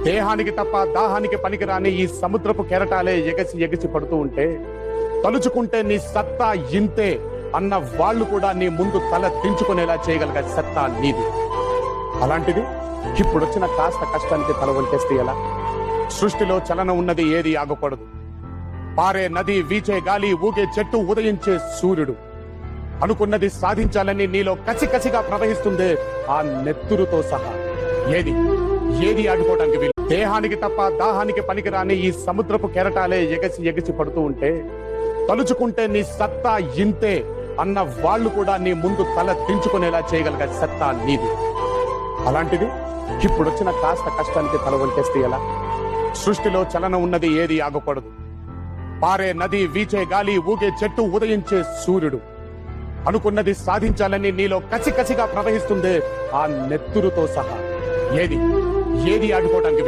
దేహానికి తప్ప దాహానికి పనికిరాని ఈ సముద్రపు కెరటాలే ఎగసి ఎగసి పడుతూ ఉంటే తలుచుకుంటే నీ సత్తా ఇంతే అన్న వాళ్ళు కూడా నీ ముందు తల దించుకునేలా చేయగలిగే సత్తా నీది. అలాంటిది ఇప్పుడొచ్చిన కాస్త కష్టానికి తల వంచేస్తే ఎలా? సృష్టిలో చలనం ఉన్నది ఏది ఆగకూడదు. పారే నది, వీచే గాలి, ఊగే చెట్టు, ఉదయించే సూర్యుడు. అనుకున్నది సాధించాలని నీలో కసికసిగా ప్రవహిస్తుంది ఆ నెత్తురుతో సహా. ఏది ఏది ఆగిపోవడానికి వీలు? దేహానికి తప్ప దాహానికి పనికిరాని ఈ సముద్రపు కెరటాలే ఎగసి ఎగసి పడుతూ ఉంటే తలుచుకుంటే నీ సత్తా ఇంతే అన్న వాళ్ళు కూడా నీ ముందు తల దించుకునేలా చేయగలిగే సత్తా నీది. అలాంటిది ఇప్పుడొచ్చిన కాస్త కష్టానికి తల వంచేస్తే ఎలా? సృష్టిలో చలనం ఉన్నది ఏది ఆగకూడదు. పారే నది, వీచే గాలి, ఊగే చెట్టు, ఉదయించే సూర్యుడు. అనుకున్నది సాధించాలని నీలో కసికసిగా ప్రవహిస్తుంది ఆ నెత్తురుతో సహా. ఏది ఏది ఆగిపోవడానికి